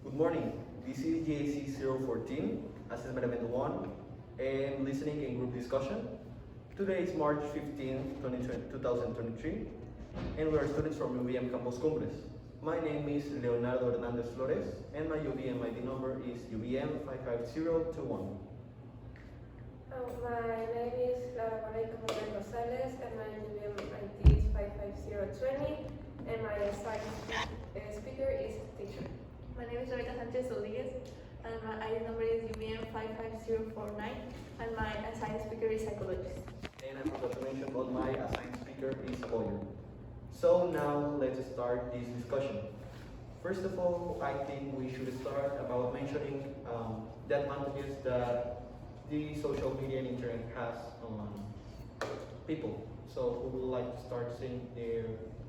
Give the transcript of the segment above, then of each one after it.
Good morning. This is GAC014, Assessment Event 1, and Listening and Group Discussion. Today is March 15, 2023, and we are students from UVM Campus Cumbres. My name is Leonardo Hernandez Flores, and my UVM ID number is UVM 55021. My name is Margain Gonzalez, and my UVM ID is 55020, and my assigned speaker is teacher. My name is Sanchez, and my ID number is UVM 55049, and my assigned speaker is psychologist. And I forgot to mention, but my assigned speaker is lawyer. So now let's start this discussion. First of all, I think we should start about mentioning the advantages that the social media and internet has on people. So who would like to start seeing their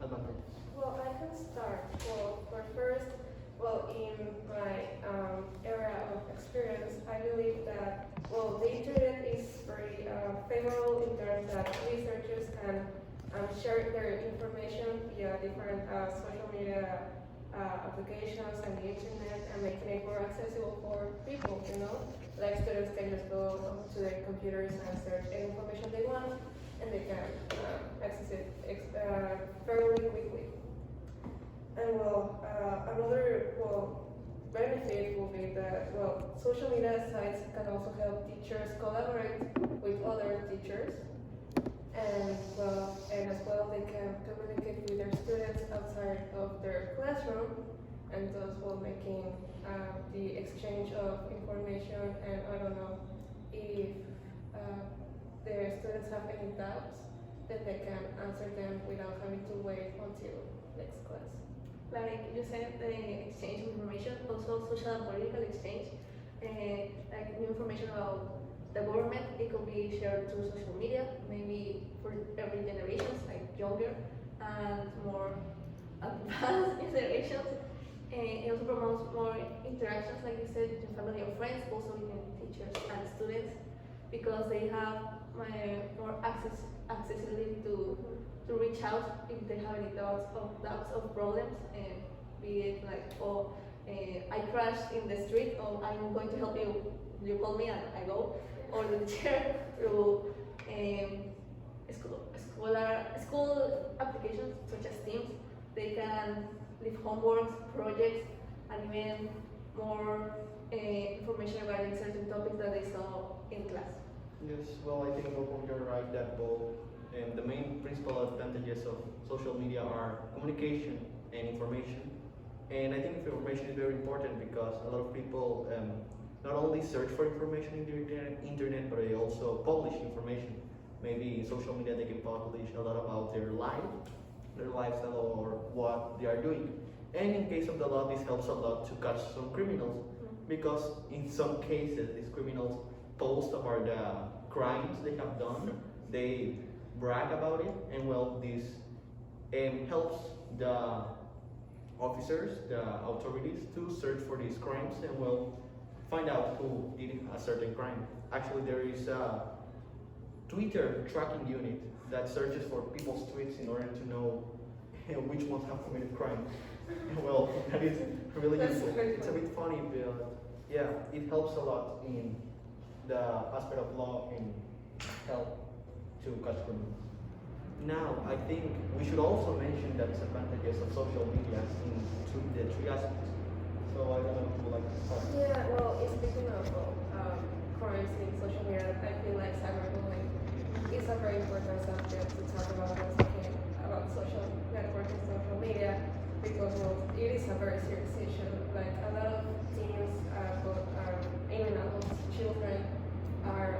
advantages? Well, I can start. For first, in my area of experience, I believe that, the internet is very favorable in terms that researchers can share their information via different social media applications and the internet, and making it more accessible for people, Like students can just go to their computers and search any information they want, and they can access it fairly quickly. And another benefit will be that social media sites can also help teachers collaborate with other teachers, and as well they can communicate with their students outside of their classroom, and thus making the exchange of information. And I don't know if their students have any doubts, then they can answer them without having to wait until next class. Like you said, the exchange of information, also social and political exchange, like new information about the government, it could be shared through social media, maybe for every generations, like younger and more advanced generations. It also promotes more interactions, like you said, between family and friends, also between teachers and students, because they have more accessibility to reach out if they have any doubts of problems, and be it like, I crashed in the street, or I'm going to help you, you call me and I go, or the teacher through school applications such as Teams. They can leave homeworks, projects, and even more information regarding certain topics that they saw in class. Yes, I think you're right that the main principal advantages of social media are communication and information. And I think information is very important because a lot of people not only search for information in the internet, but they also publish information. Maybe in social media they can publish a lot about their lifestyle, or what they are doing. And in case of the law, this helps a lot to catch some criminals, because in some cases these criminals post about the crimes they have done, they brag about it, and this helps the officers, the authorities, to search for these crimes and find out who did a certain crime. Actually, there is a Twitter tracking unit that searches for people's tweets in order to know which ones have committed crimes. That is really useful. It's a bit funny, but yeah, it helps a lot in the aspect of law and help to catch criminals. Now, I think we should also mention the disadvantages of social media in the three aspects. So I don't know if you would like to start. Yeah, speaking of crimes in social media, I feel like cyberbullying is a very important subject to talk about when talking about social networks and social media, because it is a very serious issue. Like a lot of teens, both even adults, children, are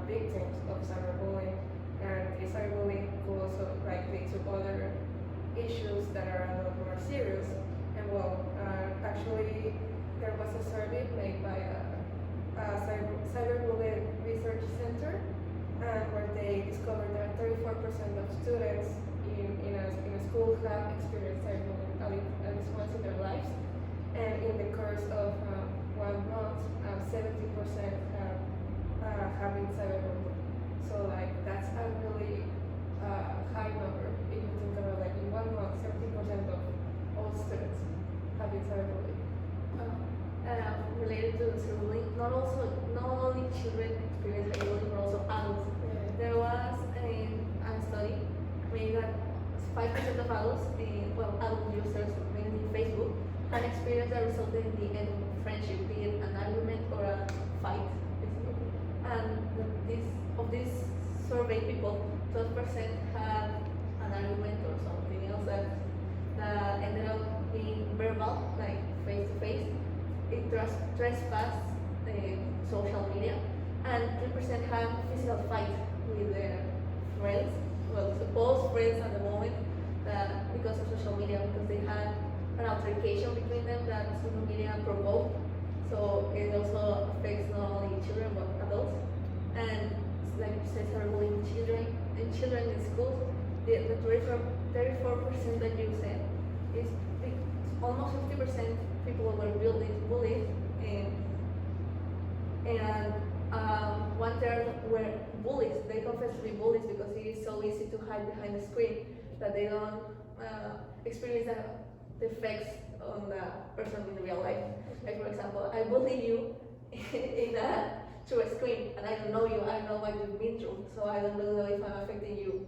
victims of cyberbullying, and the cyberbullying will also lead to other issues that are a lot more serious. And actually, there was a survey made by a cyberbullying research center, where they discovered that 34% of students in a school have experienced cyberbullying at least once in their lives, and in the course of 1 month, 70% have been cyberbullied. So that's a really high number. If you think about in 1 month, 70% of all students have been cyberbullied. related to the cyberbullying. Not only children experience cyberbullying, but also adults. There was a study made that 5% of adults, adult users, mainly Facebook, had experience that resulted in the end of a friendship, be it an argument or a fight. And these surveyed people, 12% had an argument or something else that ended up being verbal, like face to face. It trespassed social media, and 3% had physical fight with their friends, well, supposed friends at the moment, that because of social media, because they had an altercation between them that social media provoked. So it also affects not only children but adults. And like you said, cyberbullying children in schools, the 34% that you said is almost 50% people were bullied, and 1/3 were bullies. They confess to be bullies because it is so easy to hide behind the screen that they don't experience the effects on the person in real life. Like for example, I bully you through a screen, and I don't know you. I don't know what you've been through, so I don't really know if I'm affecting you.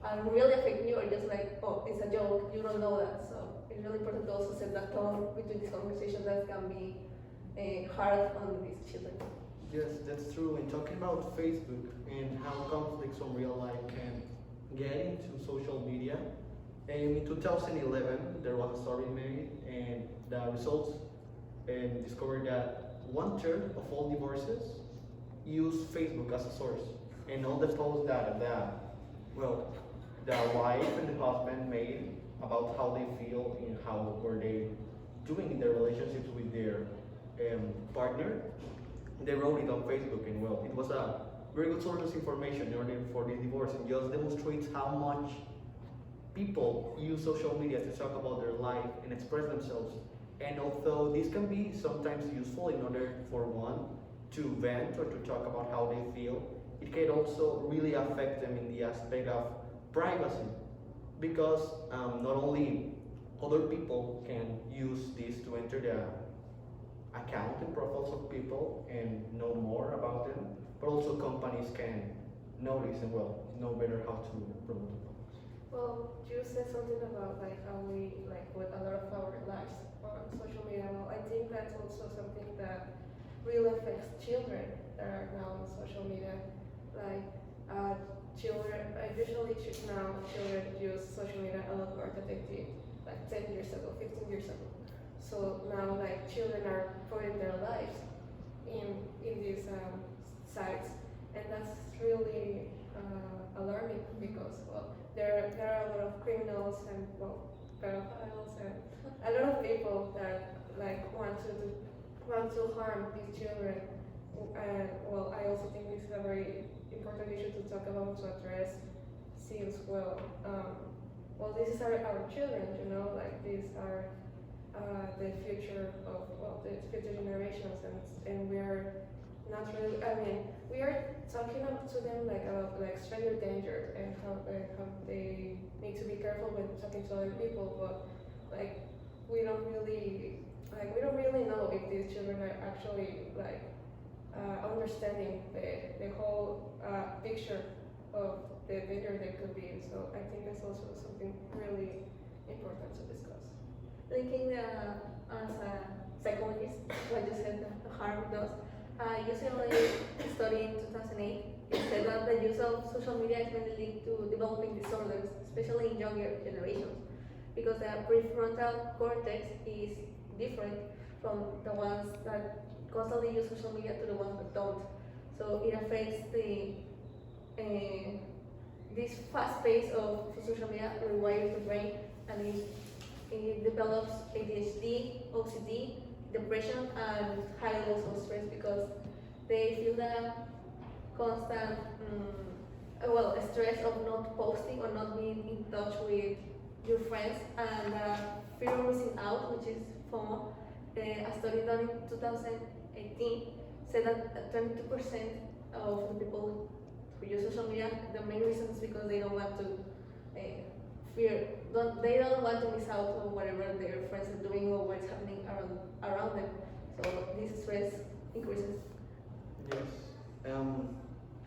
I'm really affecting you, or just like, oh, it's a joke. You don't know that. So it's really important to also set that tone between these conversations that can be hard on these children. Yes, that's true. And talking about Facebook and how conflicts from real life can get into social media, in 2011 there was a study made, and the results discovered that 1/3 of all divorces use Facebook as a source, and all the posts that the wife and the husband made about how they feel and how were they doing in their relationships with their partner, they wrote it on Facebook, and it was a very good source of information in order for this divorce, and just demonstrates how much people use social media to talk about their life and express themselves. And although this can be sometimes useful in order for one to vent or to talk about how they feel, it can also really affect them in the aspect of privacy, because not only other people can use this to enter the account and profiles of people and know more about them, but also companies can notice and know better how to promote the products. Well, you said something about like how we put a lot of our lives on social media. Well, I think that's also something that really affects children that are now on social media. Like children, usually now children use social media a lot more than they did like 10 years ago, 15 years ago. So now like children are putting their lives in these sites, and that's really alarming because there are a lot of criminals and pedophiles and a lot of people that want to harm these children. And I also think this is a very important issue to talk about, to address, since these are our children, these are the future of the future generations, and we are not really. I mean, we are talking to them about stranger danger and how they need to be careful when talking to other people, but we don't really know if these children are actually understanding the whole picture of the danger they could be in. So I think that's also something really important to discuss. Thinking as a psychologist, what you said, the harm it does. UCLA study in 2008, it said that the use of social media is mainly linked to developing disorders, especially in younger generations, because the prefrontal cortex is different from the ones that constantly use social media to the ones that don't. So it affects this fast pace of social media rewires the brain, and it develops ADHD, OCD, depression, and high levels of stress because they feel that constant stress of not posting or not being in touch with your friends, and fear of missing out, which is FOMO. A study done in 2018 said that 22% of the people who use social media, the main reason is because they don't want to they don't want to miss out on whatever their friends are doing or what's happening around them. So this stress increases. Yes. And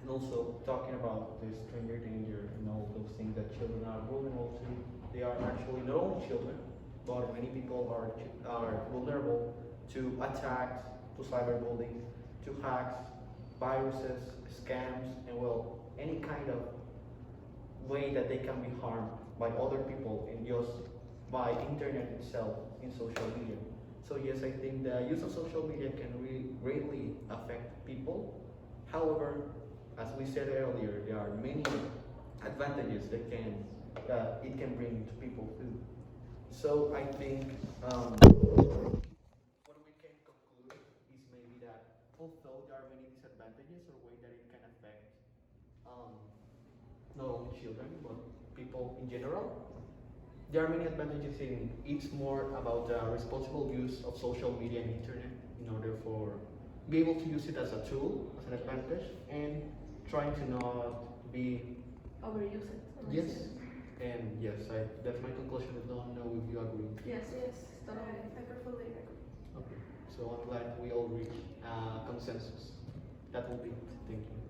also talking about the stranger danger and all those things that children are vulnerable to, they are actually not only children, but many people are vulnerable to attacks, to cyberbullying, to hacks, viruses, scams, and well, any kind of way that they can be harmed by other people and just by internet itself in social media. So yes, I think the use of social media can really greatly affect people. However, as we said earlier, there are many advantages that it can bring to people too. So I think what we can conclude is maybe that although there are many disadvantages or way that it can affect um, not only children but people in general, there are many advantages in it's more about the responsible use of social media and internet in order for be able to use it as a tool, as an advantage, and trying to not be Overuse it. yes. And yes, that's my conclusion. I don't know if you agree. Yes, Yes, totally. I completely agree. Okay. So I'm glad we all reach consensus. That will be it. Thank you.